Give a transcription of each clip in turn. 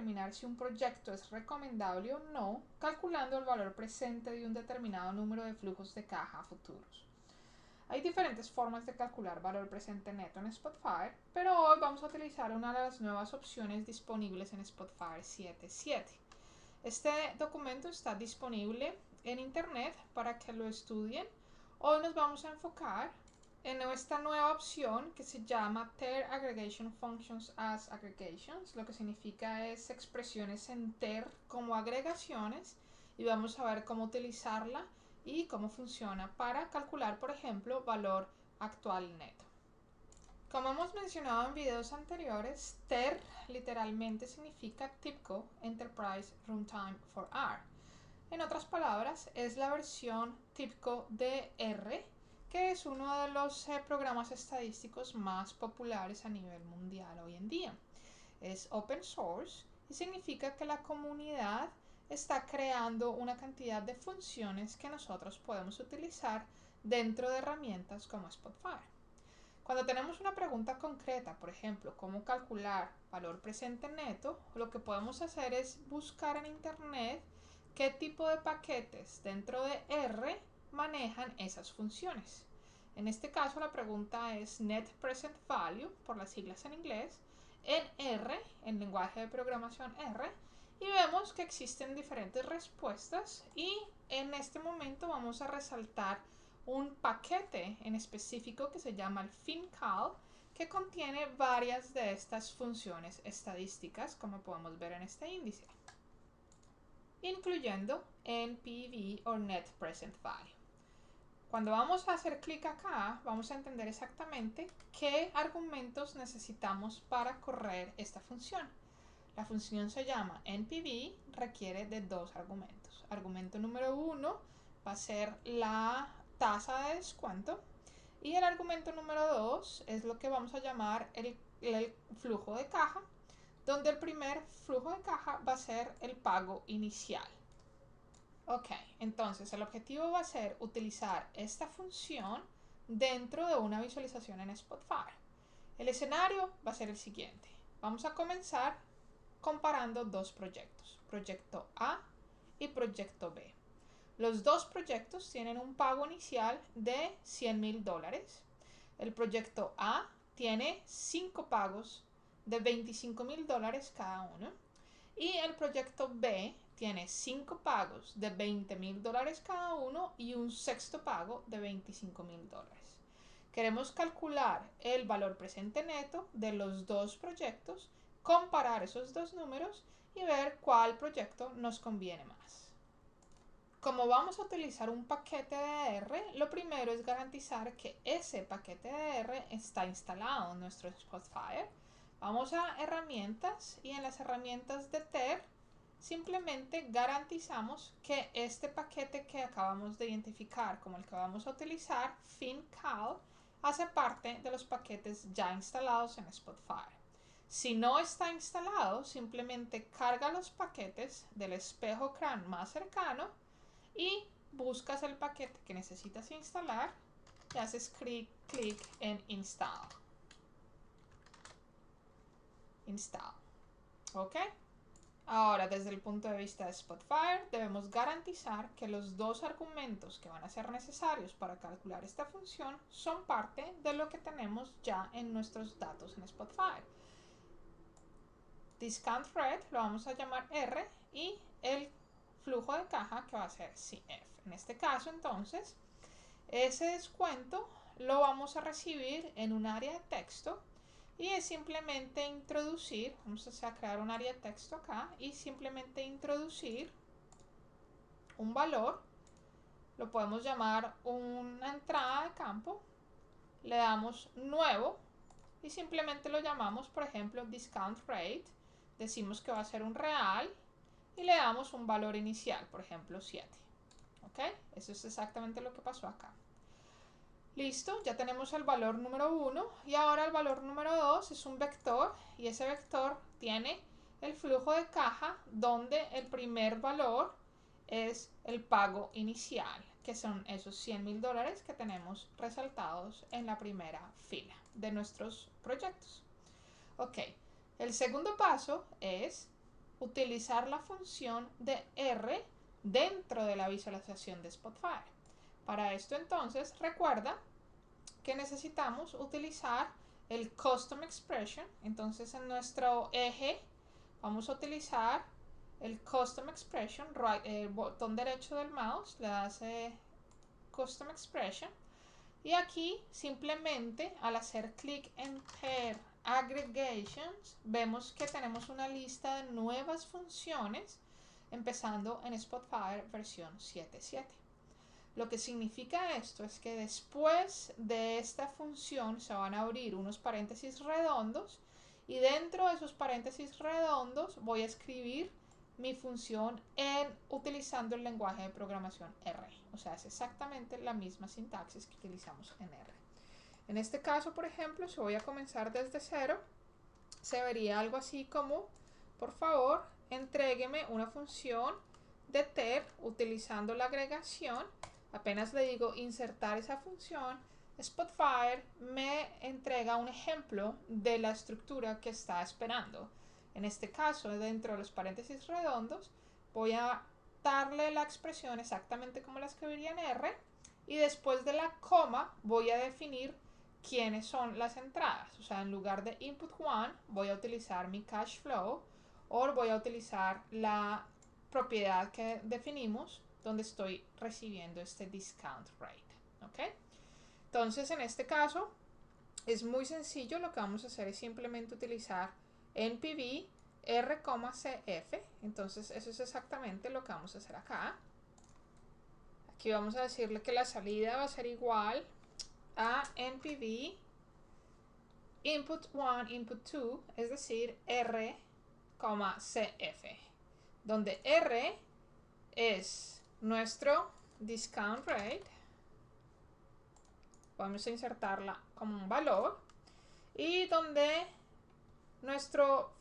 determinar si un proyecto es recomendable o no, calculando el valor presente de un determinado número de flujos de caja futuros. Hay diferentes formas de calcular valor presente neto en Spotfire, pero hoy vamos a utilizar una de las nuevas opciones disponibles en Spotfire 7.7. Este documento está disponible en internet para que lo estudien. Hoy nos vamos a enfocar en esta nueva opción que se llama TER Aggregation Functions as Aggregations. Lo que significa es expresiones en TER como agregaciones, y vamos a ver cómo utilizarla y cómo funciona para calcular, por ejemplo, valor actual neto. Como hemos mencionado en videos anteriores, TER literalmente significa TIBCO Enterprise Runtime for R. En otras palabras, es la versión TIBCO de R, que es uno de los programas estadísticos más populares a nivel mundial hoy en día. Es open source y significa que la comunidad está creando una cantidad de funciones que nosotros podemos utilizar dentro de herramientas como Spotfire. Cuando tenemos una pregunta concreta, por ejemplo, cómo calcular valor presente neto, lo que podemos hacer es buscar en internet qué tipo de paquetes dentro de R manejan esas funciones. En este caso la pregunta es Net Present Value, por las siglas en inglés, en R, en lenguaje de programación R, y vemos que existen diferentes respuestas, y en este momento vamos a resaltar un paquete en específico que se llama el FinCal, que contiene varias de estas funciones estadísticas, como podemos ver en este índice, incluyendo NPV o Net Present Value. Cuando vamos a hacer clic acá, vamos a entender exactamente qué argumentos necesitamos para correr esta función. La función se llama NPV, requiere de dos argumentos. Argumento número 1 va a ser la tasa de descuento, y el argumento número 2 es lo que vamos a llamar el flujo de caja, donde el primer flujo de caja va a ser el pago inicial. Ok, entonces el objetivo va a ser utilizar esta función dentro de una visualización en Spotfire. El escenario va a ser el siguiente. Vamos a comenzar comparando dos proyectos, proyecto A y proyecto B. Los dos proyectos tienen un pago inicial de $100,000. El proyecto A tiene 5 pagos de $25,000 cada uno, y el proyecto B tiene 5 pagos de $20,000 cada uno y un sexto pago de $25,000. Queremos calcular el valor presente neto de los dos proyectos, comparar esos dos números y ver cuál proyecto nos conviene más. Como vamos a utilizar un paquete de R, lo primero es garantizar que ese paquete de R está instalado en nuestro Spotfire. Vamos a herramientas, y en las herramientas de TER simplemente garantizamos que este paquete que acabamos de identificar como el que vamos a utilizar, FinCal, hace parte de los paquetes ya instalados en Spotfire. Si no está instalado, simplemente carga los paquetes del espejo CRAN más cercano y buscas el paquete que necesitas instalar y haces clic en Install. ¿Ok? Ahora, desde el punto de vista de Spotfire, debemos garantizar que los dos argumentos que van a ser necesarios para calcular esta función son parte de lo que tenemos ya en nuestros datos en Spotfire. Discount Rate lo vamos a llamar R, y el flujo de caja que va a ser CF. En este caso, entonces, ese descuento lo vamos a recibir en un área de texto, y es simplemente introducir, vamos a crear un área de texto acá y simplemente introducir un valor. Lo podemos llamar una entrada de campo, le damos nuevo y simplemente lo llamamos, por ejemplo, discount rate. Decimos que va a ser un real y le damos un valor inicial, por ejemplo 7. ¿Ok? Eso es exactamente lo que pasó acá. Listo, ya tenemos el valor número 1, y ahora el valor número 2 es un vector, y ese vector tiene el flujo de caja donde el primer valor es el pago inicial, que son esos $100,000 que tenemos resaltados en la primera fila de nuestros proyectos. Ok, el segundo paso es utilizar la función de R dentro de la visualización de Spotfire. Para esto entonces recuerda que necesitamos utilizar el Custom Expression. Entonces en nuestro eje vamos a utilizar el Custom Expression, el botón derecho del mouse, le das Custom Expression, y aquí simplemente al hacer clic en Pair Aggregations vemos que tenemos una lista de nuevas funciones empezando en Spotfire versión 7.7. Lo que significa esto es que después de esta función se van a abrir unos paréntesis redondos y dentro de esos paréntesis redondos voy a escribir mi función utilizando el lenguaje de programación R. O sea, es exactamente la misma sintaxis que utilizamos en R. En este caso, por ejemplo, si voy a comenzar desde cero, se vería algo así como, por favor, entrégueme una función de ter utilizando la agregación. Apenas le digo insertar esa función, Spotfire me entrega un ejemplo de la estructura que está esperando. En este caso, dentro de los paréntesis redondos, voy a darle la expresión exactamente como la escribiría en R, y después de la coma voy a definir quiénes son las entradas. O sea, en lugar de input 1 voy a utilizar mi cash flow, o voy a utilizar la propiedad que definimos donde estoy recibiendo este discount rate. ¿Ok? Entonces, en este caso es muy sencillo. Lo que vamos a hacer es simplemente utilizar NPV R,CF. Entonces eso es exactamente lo que vamos a hacer acá. Aquí vamos a decirle que la salida va a ser igual a NPV input 1, input 2, es decir, R,CF, donde R es nuestro discount rate. Vamos a insertarla como un valor, y donde nuestro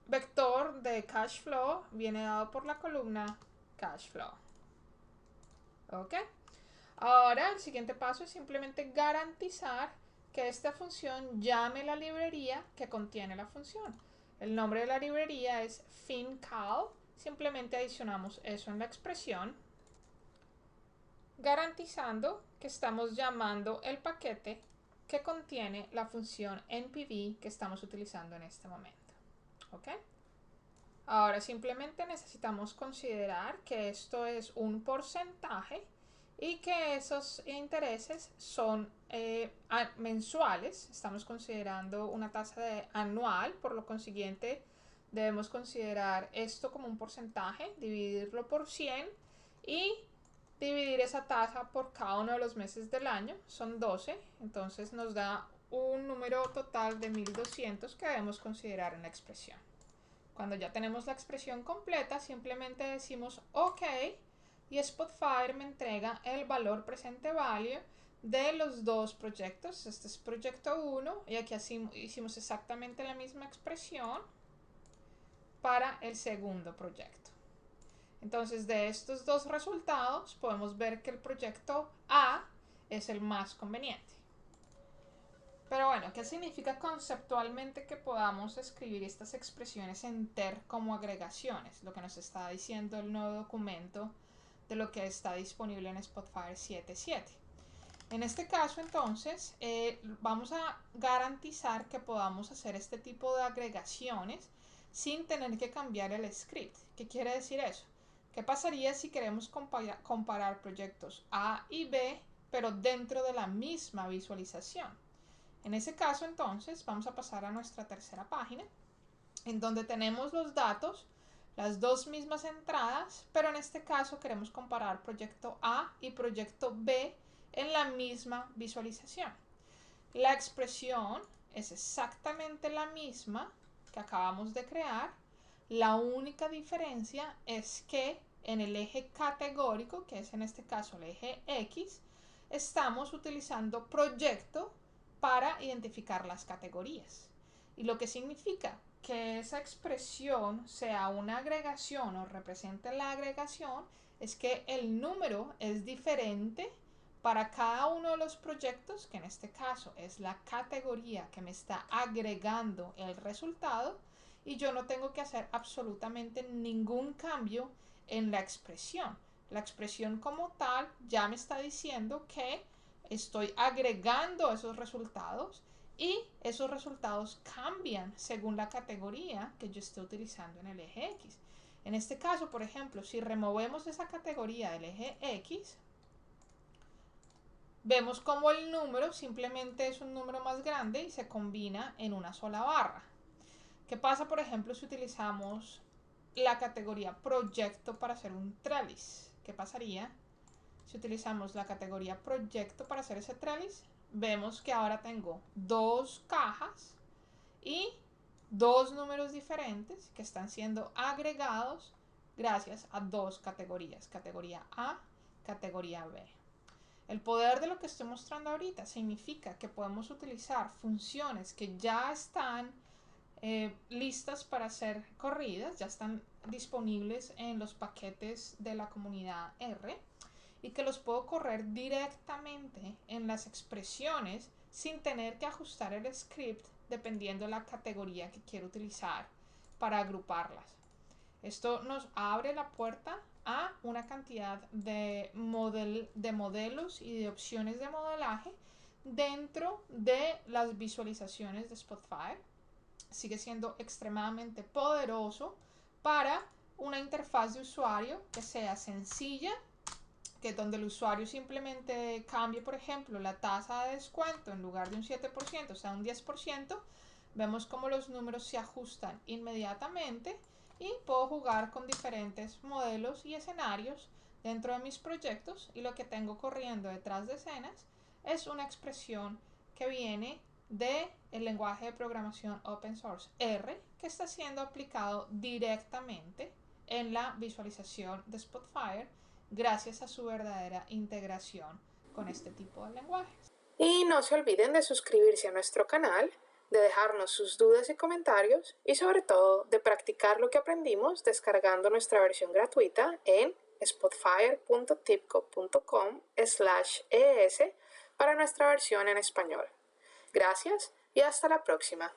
vector de cash flow viene dado por la columna cash flow. ¿Ok? Ahora el siguiente paso es simplemente garantizar que esta función llame la librería que contiene la función. El nombre de la librería es FinCal. Simplemente adicionamos eso en la expresión, garantizando que estamos llamando el paquete que contiene la función NPV que estamos utilizando en este momento. ¿Ok? Ahora simplemente necesitamos considerar que esto es un porcentaje y que esos intereses son mensuales. Estamos considerando una tasa anual, por lo consiguiente debemos considerar esto como un porcentaje, dividirlo por 100 y dividir esa tasa por cada uno de los meses del año. Son 12, entonces nos da un número total de 1200 que debemos considerar en la expresión. Cuando ya tenemos la expresión completa, simplemente decimos OK y Spotfire me entrega el valor presente value de los dos proyectos. Este es proyecto 1 y aquí así hicimos exactamente la misma expresión para el segundo proyecto. Entonces, de estos dos resultados podemos ver que el proyecto A es el más conveniente. Pero bueno, ¿qué significa conceptualmente que podamos escribir estas expresiones en ter como agregaciones? Lo que nos está diciendo el nuevo documento de lo que está disponible en Spotfire 7.7. En este caso, entonces, vamos a garantizar que podamos hacer este tipo de agregaciones sin tener que cambiar el script. ¿Qué quiere decir eso? ¿Qué pasaría si queremos comparar proyectos A y B, pero dentro de la misma visualización? En ese caso, entonces, vamos a pasar a nuestra tercera página, en donde tenemos los datos, las dos mismas entradas, pero en este caso queremos comparar proyecto A y proyecto B en la misma visualización. La expresión es exactamente la misma que acabamos de crear. La única diferencia es que en el eje categórico, que es en este caso el eje X, estamos utilizando proyecto para identificar las categorías. Y lo que significa que esa expresión sea una agregación o represente la agregación es que el número es diferente para cada uno de los proyectos, que en este caso es la categoría que me está agregando el resultado, y yo no tengo que hacer absolutamente ningún cambio en la expresión. La expresión como tal ya me está diciendo que estoy agregando esos resultados y esos resultados cambian según la categoría que yo esté utilizando en el eje X. En este caso, por ejemplo, si removemos esa categoría del eje X, vemos como el número simplemente es un número más grande y se combina en una sola barra. ¿Qué pasa, por ejemplo, si utilizamos la categoría proyecto para hacer un trellis? ¿Qué pasaría si utilizamos la categoría proyecto para hacer ese trellis? Vemos que ahora tengo dos cajas y dos números diferentes que están siendo agregados gracias a dos categorías, categoría A, categoría B. El poder de lo que estoy mostrando ahorita significa que podemos utilizar funciones que ya están listas para ser corridas, ya están disponibles en los paquetes de la comunidad R, y que los puedo correr directamente en las expresiones sin tener que ajustar el script dependiendo de la categoría que quiero utilizar para agruparlas. Esto nos abre la puerta a una cantidad de modelos y de opciones de modelaje dentro de las visualizaciones de Spotfire. Sigue siendo extremadamente poderoso para una interfaz de usuario que sea sencilla, que donde el usuario simplemente cambie, por ejemplo, la tasa de descuento en lugar de un 7%, o sea, un 10%, vemos cómo los números se ajustan inmediatamente y puedo jugar con diferentes modelos y escenarios dentro de mis proyectos, y lo que tengo corriendo detrás de escenas es una expresión que viene del lenguaje de programación open source R, que está siendo aplicado directamente en la visualización de Spotfire gracias a su verdadera integración con este tipo de lenguajes. Y no se olviden de suscribirse a nuestro canal, de dejarnos sus dudas y comentarios y sobre todo de practicar lo que aprendimos descargando nuestra versión gratuita en spotfire.tibco.com/es para nuestra versión en español. Gracias y hasta la próxima.